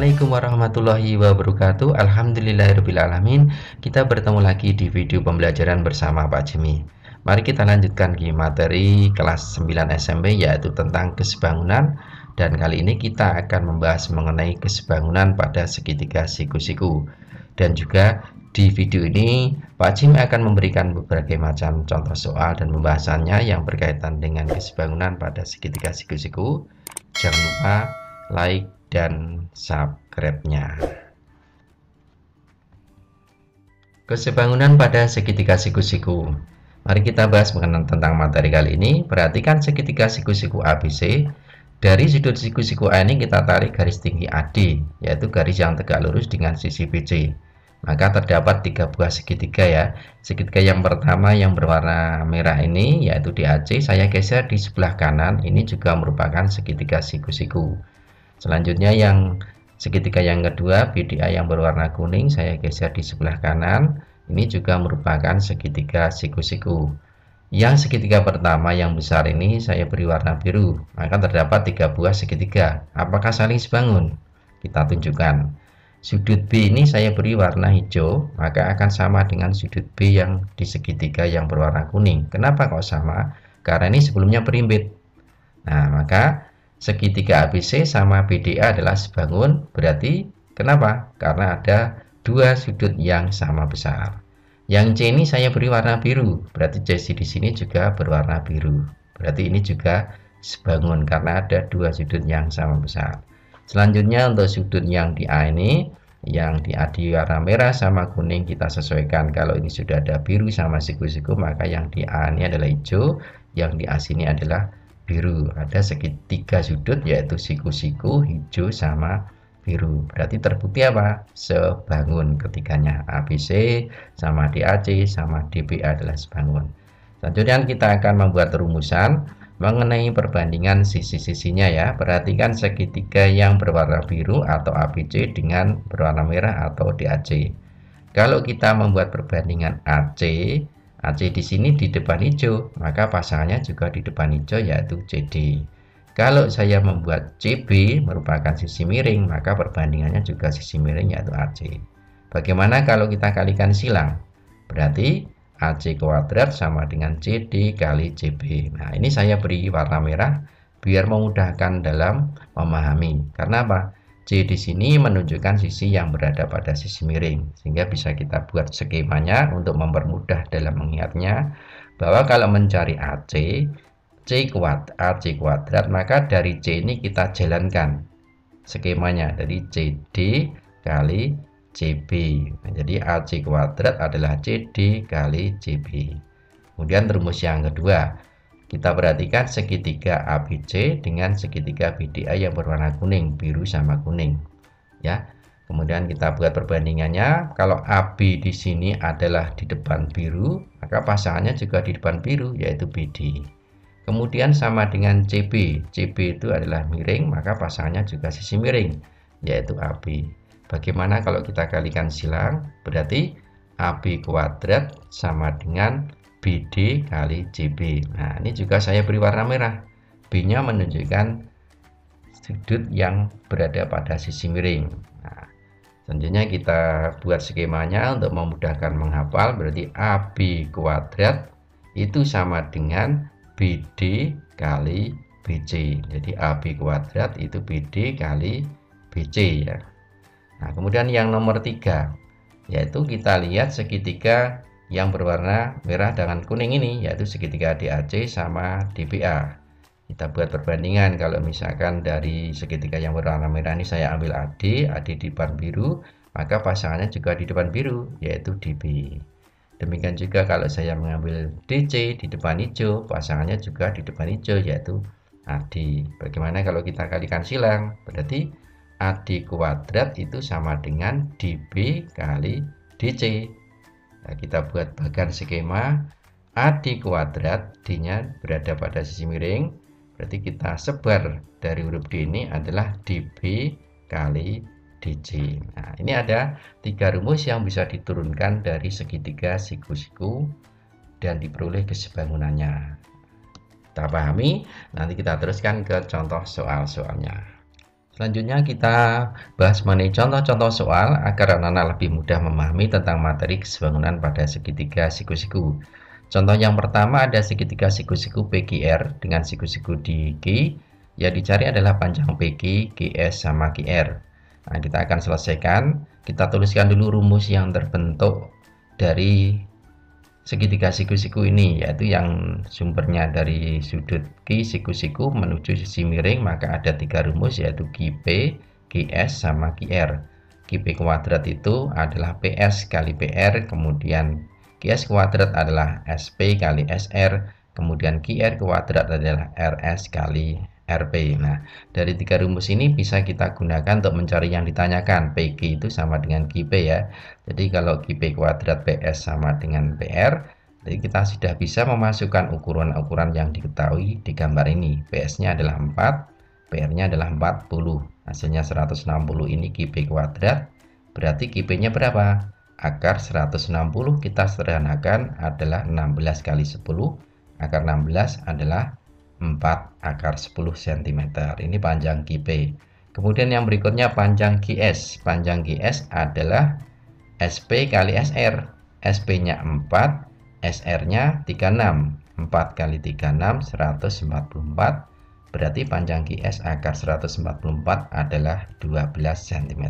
Assalamualaikum warahmatullahi wabarakatuh. Alhamdulillahirrabbilalamin. Kita bertemu lagi di video pembelajaran bersama Pak Jimmy. Mari kita lanjutkan di materi kelas 9 SMP, yaitu tentang kesebangunan. Dan kali ini kita akan membahas mengenai kesebangunan pada segitiga siku-siku. Dan juga di video ini Pak Jimmy akan memberikan berbagai macam contoh soal dan pembahasannya yang berkaitan dengan kesebangunan pada segitiga siku-siku. Jangan lupa like dan subscribe-nya. Kesebangunan pada segitiga siku-siku. Mari kita bahas mengenai tentang materi kali ini. Perhatikan segitiga siku-siku ABC. Dari sudut siku-siku A ini kita tarik garis tinggi AD, yaitu garis yang tegak lurus dengan sisi BC. Maka terdapat 3 buah segitiga ya. Segitiga yang pertama yang berwarna merah ini, yaitu di AC, saya geser di sebelah kanan. Ini juga merupakan segitiga siku-siku. Selanjutnya yang segitiga yang kedua BDA yang berwarna kuning, saya geser di sebelah kanan. Ini juga merupakan segitiga siku-siku. Yang segitiga pertama yang besar ini saya beri warna biru. Maka terdapat 3 buah segitiga. Apakah saling sebangun? Kita tunjukkan. Sudut B ini saya beri warna hijau, maka akan sama dengan sudut B yang di segitiga yang berwarna kuning. Kenapa kok sama? Karena ini sebelumnya berimbit. Nah, maka segitiga ABC sama BDA adalah sebangun, berarti kenapa? Karena ada 2 sudut yang sama besar. Yang C ini saya beri warna biru, berarti C di sini juga berwarna biru. Berarti ini juga sebangun karena ada 2 sudut yang sama besar. Selanjutnya untuk sudut yang di A ini, yang di A di warna merah sama kuning kita sesuaikan. Kalau ini sudah ada biru sama siku-siku, maka yang di A ini adalah hijau, yang di A sini adalah biru. Ada segitiga sudut yaitu siku-siku, hijau sama biru. Berarti terbukti apa? Sebangun ketiganya. ABC sama DAC sama DBA adalah sebangun. Selanjutnya kita akan membuat rumusan mengenai perbandingan sisi-sisinya ya. Perhatikan segitiga yang berwarna biru atau ABC dengan berwarna merah atau DAC. Kalau kita membuat perbandingan AC di sini di depan hijau, maka pasangannya juga di depan hijau yaitu CD. Kalau saya membuat CB merupakan sisi miring, maka perbandingannya juga sisi miring yaitu AC. Bagaimana kalau kita kalikan silang? Berarti AC kuadrat sama dengan CD kali CB. Nah, ini saya beri warna merah biar memudahkan dalam memahami. Karena apa? C di sini menunjukkan sisi yang berada pada sisi miring, sehingga bisa kita buat skemanya untuk mempermudah dalam mengingatnya bahwa kalau mencari AC kuadrat, maka dari C ini kita jalankan skemanya dari CD kali CB. Nah, jadi AC kuadrat adalah CD kali CB. Kemudian rumus yang kedua, kita perhatikan segitiga ABC dengan segitiga BDA yang berwarna kuning, biru sama kuning. Ya. Kemudian kita buat perbandingannya. Kalau AB di sini adalah di depan biru, maka pasangannya juga di depan biru yaitu BD. Kemudian sama dengan CB. CB itu adalah miring, maka pasangannya juga sisi miring yaitu AB. Bagaimana kalau kita kalikan silang? Berarti AB kuadrat sama dengan BD kali CB. Nah, ini juga saya beri warna merah. B-nya menunjukkan sudut yang berada pada sisi miring. Nah, selanjutnya kita buat skemanya untuk memudahkan menghafal. Berarti AB kuadrat itu sama dengan BD kali BC. Jadi AB kuadrat itu BD kali BC ya. Nah, kemudian yang nomor 3, yaitu kita lihat segitiga yang berwarna merah dengan kuning ini, yaitu segitiga DAC sama DBA. Kita buat perbandingan. Kalau misalkan dari segitiga yang berwarna merah ini saya ambil AD di depan biru, maka pasangannya juga di depan biru yaitu DB. Demikian juga kalau saya mengambil DC di depan hijau, pasangannya juga di depan hijau yaitu AD. Bagaimana kalau kita kalikan silang? Berarti AD kuadrat itu sama dengan DB kali DC. Nah, kita buat bagan skema. AD kuadrat, D-nya berada pada sisi miring, berarti kita sebar dari huruf D ini adalah DB kali DC. Nah, ini ada 3 rumus yang bisa diturunkan dari segitiga siku-siku dan diperoleh kesebangunannya. Kita pahami, nanti kita teruskan ke contoh soal-soalnya. Selanjutnya kita bahas mengenai contoh-contoh soal agar anak-anak lebih mudah memahami tentang materi kesebangunan pada segitiga siku-siku. Contoh yang pertama ada segitiga siku-siku PQR dengan siku-siku di Q. Yang dicari adalah panjang PQ, GS sama QR. Nah, kita akan selesaikan. Kita tuliskan dulu rumus yang terbentuk dari segitiga siku-siku ini, yaitu yang sumbernya dari sudut Q siku-siku menuju sisi miring, maka ada 3 rumus, yaitu QP, QS sama QR. QP kuadrat itu adalah PS kali PR, kemudian QS kuadrat adalah SP kali SR, kemudian QR kuadrat adalah RS kali RP. Nah, dari 3 rumus ini bisa kita gunakan untuk mencari yang ditanyakan. PQ itu sama dengan QP ya. Jadi kalau QP kuadrat PS sama dengan PR, jadi kita sudah bisa memasukkan ukuran-ukuran yang diketahui di gambar ini. PS-nya adalah 4, PR-nya adalah 40. Hasilnya 160, ini QP kuadrat. Berarti QP-nya berapa? Akar 160 kita sederhanakan adalah 16 kali 10. Akar 16 adalah 4 akar 10 cm. Ini panjang QP. Kemudian yang berikutnya panjang QS. Panjang QS adalah SP kali SR. SP-nya 4, SR-nya 36. 4 kali 36, 144. Berarti panjang QS akar 144 adalah 12 cm.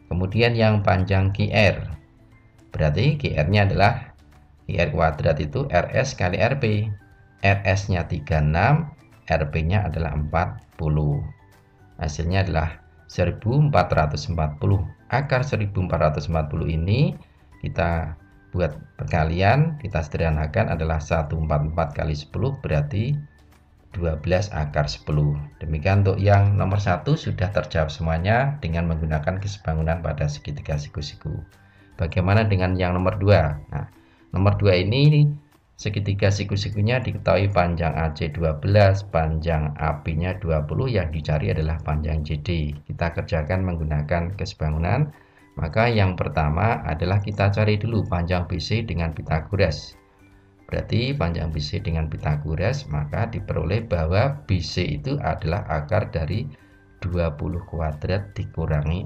Kemudian yang panjang QR. Berarti QR-nya adalah QR kuadrat itu RS kali RP. RS-nya 36, RP-nya adalah 40. Hasilnya adalah 1440. Akar 1440 ini kita buat perkalian, kita sederhanakan adalah 144 kali 10 berarti 12 akar 10. Demikian untuk yang nomor 1 sudah terjawab semuanya dengan menggunakan kesebangunan pada segitiga siku-siku. Bagaimana dengan yang nomor 2? Nah, nomor 2 ini segitiga siku-sikunya diketahui panjang AC 12, panjang AB-nya 20, yang dicari adalah panjang CD. Kita kerjakan menggunakan kesebangunan. Maka yang pertama adalah kita cari dulu panjang BC dengan Pitagoras. Berarti panjang BC dengan Pitagoras, maka diperoleh bahwa BC itu adalah akar dari 20 kuadrat dikurangi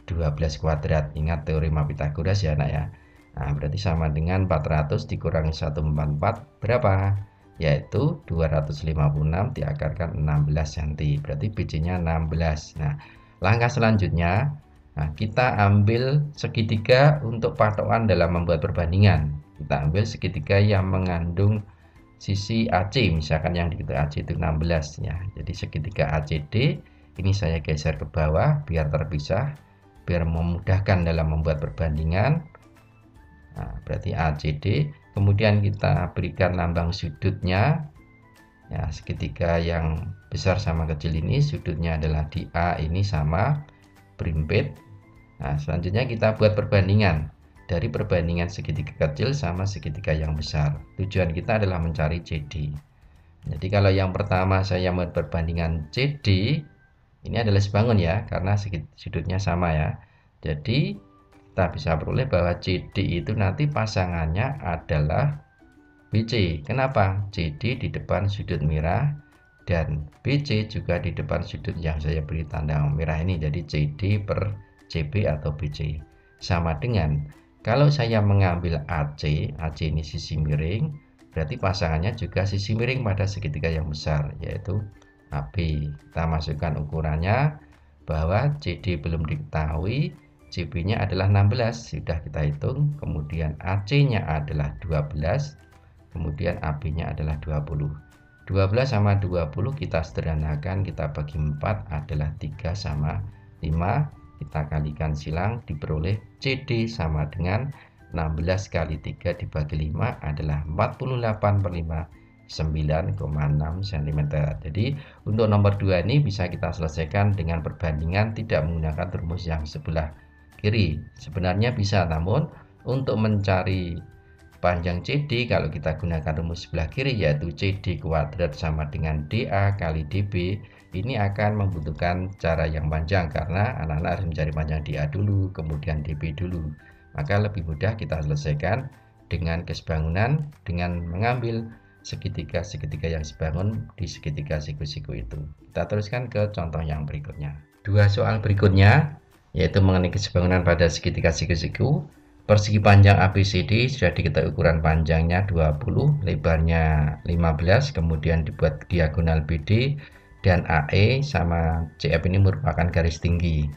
12 kuadrat. Ingat teorema Pitagoras ya anak ya. Nah, berarti sama dengan 400 dikurangi 144 berapa? Yaitu 256 diakarkan 16 cm. Berarti BC-nya 16. Nah, langkah selanjutnya, kita ambil segitiga untuk patokan dalam membuat perbandingan. Kita ambil segitiga yang mengandung sisi AC, misalkan yang diketahui AC itu 16 ya. Jadi segitiga ACD ini saya geser ke bawah biar terpisah, biar memudahkan dalam membuat perbandingan. Nah, berarti ACD, kemudian kita berikan lambang sudutnya. Ya, segitiga yang besar sama kecil ini sudutnya adalah di A ini sama berimpit. Nah, selanjutnya kita buat perbandingan dari perbandingan segitiga kecil sama segitiga yang besar. Tujuan kita adalah mencari CD. Jadi kalau yang pertama saya membuat perbandingan CD, ini adalah sebangun ya, karena sudutnya sama ya. Jadi kita bisa peroleh bahwa CD itu nanti pasangannya adalah BC. Kenapa? CD di depan sudut merah dan BC juga di depan sudut yang saya beri tanda merah ini. Jadi CD per CB atau BC sama dengan kalau saya mengambil AC, AC ini sisi miring, berarti pasangannya juga sisi miring pada segitiga yang besar, yaitu AB. Kita masukkan ukurannya bahwa CD belum diketahui, CB-nya adalah 16, sudah kita hitung, kemudian AC-nya adalah 12, kemudian AB-nya adalah 20. 12 sama 20 kita sederhanakan, kita bagi 4 adalah 3 sama 5. Kita kalikan silang, diperoleh CD sama dengan 16 kali 3 dibagi 5 adalah 48 per 5, 9,6 cm. Jadi untuk nomor 2 ini bisa kita selesaikan dengan perbandingan tidak menggunakan rumus yang sebelah kiri. Sebenarnya bisa, namun untuk mencari panjang CD kalau kita gunakan rumus sebelah kiri, yaitu CD kuadrat sama dengan DA kali DB, ini akan membutuhkan cara yang panjang karena anak-anak harus mencari panjang DA dulu, kemudian DB dulu. Maka lebih mudah kita selesaikan dengan kesebangunan dengan mengambil segitiga-segitiga yang sebangun di segitiga siku-siku itu. Kita teruskan ke contoh yang berikutnya. Dua soal berikutnya yaitu mengenai kesebangunan pada segitiga siku-siku. Persegi panjang ABCD sudah diketahui ukuran panjangnya 20, lebarnya 15, kemudian dibuat diagonal BD dan AE sama CF ini merupakan garis tinggi.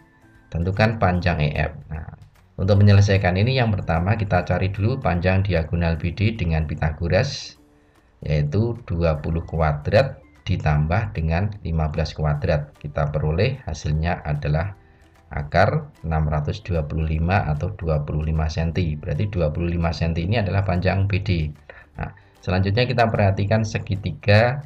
Tentukan panjang EF. Nah, untuk menyelesaikan ini yang pertama kita cari dulu panjang diagonal BD dengan Pythagoras, yaitu 20 kuadrat ditambah dengan 15 kuadrat. Kita peroleh hasilnya adalah akar 625 atau 25 cm. Berarti 25 cm ini adalah panjang BD. Nah, selanjutnya kita perhatikan segitiga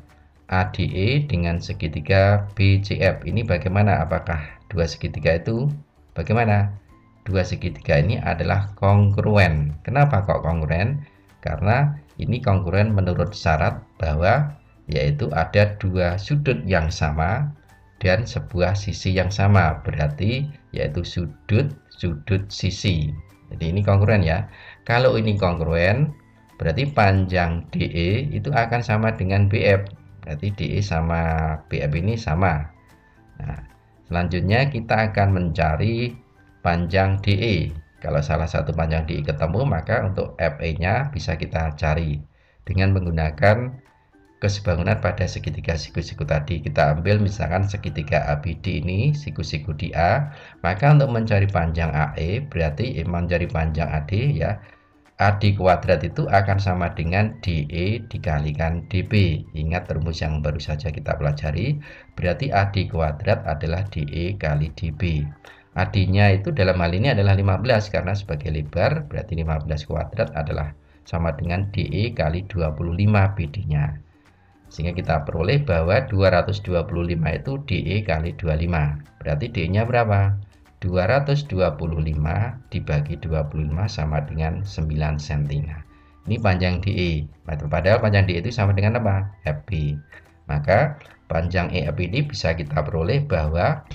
ADE dengan segitiga BCF. Ini bagaimana? Apakah dua segitiga itu bagaimana? Dua segitiga ini adalah kongruen. Kenapa kok kongruen? Karena ini kongruen menurut syarat bahwa yaitu ada dua sudut yang sama dan sebuah sisi yang sama, berarti yaitu sudut sisi. Jadi ini kongruen ya. Kalau ini kongruen berarti panjang DE itu akan sama dengan BF, berarti DE sama BF ini sama. Nah, selanjutnya kita akan mencari panjang DE. Kalau salah satu panjang DE ketemu, maka untuk FE nya bisa kita cari dengan menggunakan kesebangunan pada segitiga siku-siku tadi. Kita ambil misalkan segitiga ABD ini siku-siku di A, maka untuk mencari panjang AE berarti mencari panjang AD ya, AD kuadrat itu akan sama dengan DE dikalikan DB. Ingat rumus yang baru saja kita pelajari, berarti AD kuadrat adalah DE kali DB. AD nya itu dalam hal ini adalah 15 karena sebagai lebar, berarti 15 kuadrat adalah sama dengan DE kali 25 BD nya. Sehingga kita peroleh bahwa 225 itu DE kali 25. Berarti DE nya berapa? 225 dibagi 25 sama dengan 9 cm. Ini panjang DE. Padahal panjang DE itu sama dengan apa? FB. Maka panjang EF ini bisa kita peroleh bahwa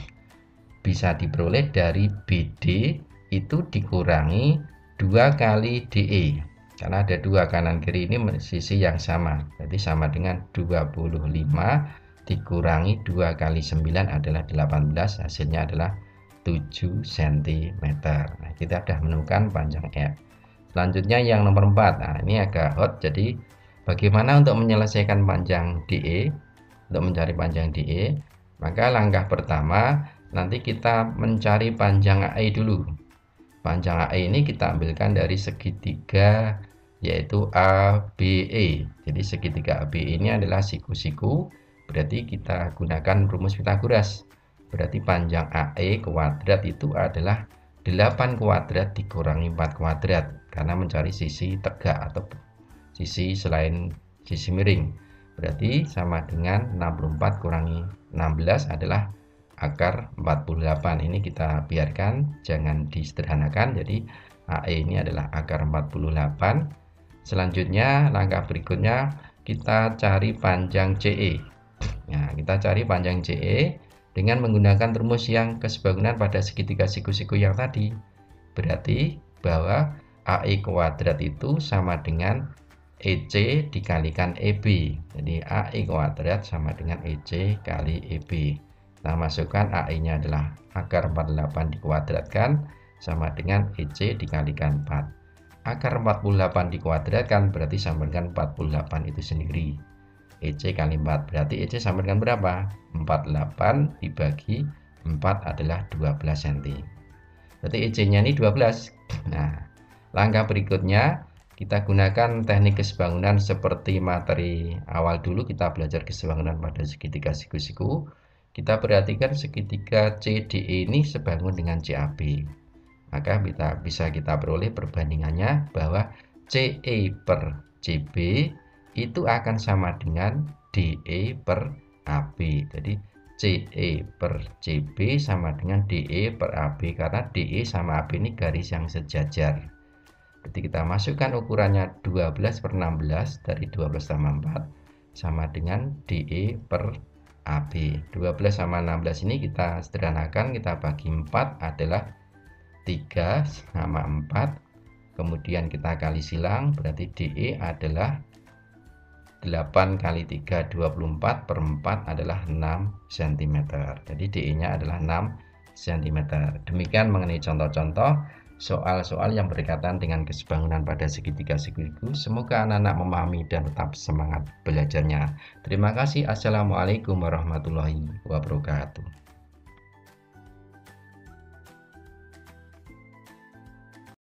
bisa diperoleh dari BD itu dikurangi 2 kali DE. Karena ada dua kanan kiri ini sisi yang sama, jadi sama dengan 25 dikurangi 2 kali 9 adalah 18, hasilnya adalah 7 cm. Nah, kita sudah menemukan panjang F. Selanjutnya yang nomor 4. Nah, ini agak hot, jadi bagaimana untuk menyelesaikan panjang DE? Untuk mencari panjang DE, maka langkah pertama nanti kita mencari panjang AE dulu. Panjang AE ini kita ambilkan dari segitiga yaitu ABE. Jadi segitiga ABE ini adalah siku-siku, berarti kita gunakan rumus Pythagoras. Berarti panjang AE kuadrat itu adalah 8 kuadrat dikurangi 4 kuadrat karena mencari sisi tegak atau sisi selain sisi miring. Berarti sama dengan 64 kurangi 16 adalah akar 48. Ini kita biarkan, jangan disederhanakan. Jadi AE ini adalah akar 48. Selanjutnya langkah berikutnya kita cari panjang CE. Nah, kita cari panjang CE dengan menggunakan rumus yang kesebangunan pada segitiga siku-siku yang tadi. Berarti bahwa AE kuadrat itu sama dengan EC dikalikan EB. Jadi AE kuadrat sama dengan EC kali EB. Kita masukkan AE nya adalah akar 48 dikuadratkan sama dengan EC dikalikan 4. Akar 48 dikuadratkan berarti sama dengan 48 itu sendiri. EC kali 4 berarti EC sama dengan berapa? 48 dibagi 4 adalah 12 cm. Berarti EC nya ini 12. Nah, langkah berikutnya kita gunakan teknik kesebangunan seperti materi awal dulu. Kita belajar kesebangunan pada segitiga siku-siku. Kita perhatikan segitiga CDE ini sebangun dengan CAB. Maka bisa kita peroleh perbandingannya bahwa CE per CB itu akan sama dengan DE per AB. Jadi CE per CB sama dengan DE per AB karena DE sama AB ini garis yang sejajar. Berarti kita masukkan ukurannya 12 per 16 dari 12 tambah 4 sama dengan DE per AB. 12 sama 16 ini kita sederhanakan, kita bagi 4 adalah 3 sama 4, kemudian kita kali silang, berarti DE adalah 8 kali 3 24 per 4 adalah 6 cm. Jadi DE nya adalah 6 cm. Demikian mengenai contoh-contoh soal-soal yang berkaitan dengan kesebangunan pada segitiga siku-siku. Semoga anak-anak memahami dan tetap semangat belajarnya. Terima kasih. Assalamualaikum warahmatullahi wabarakatuh.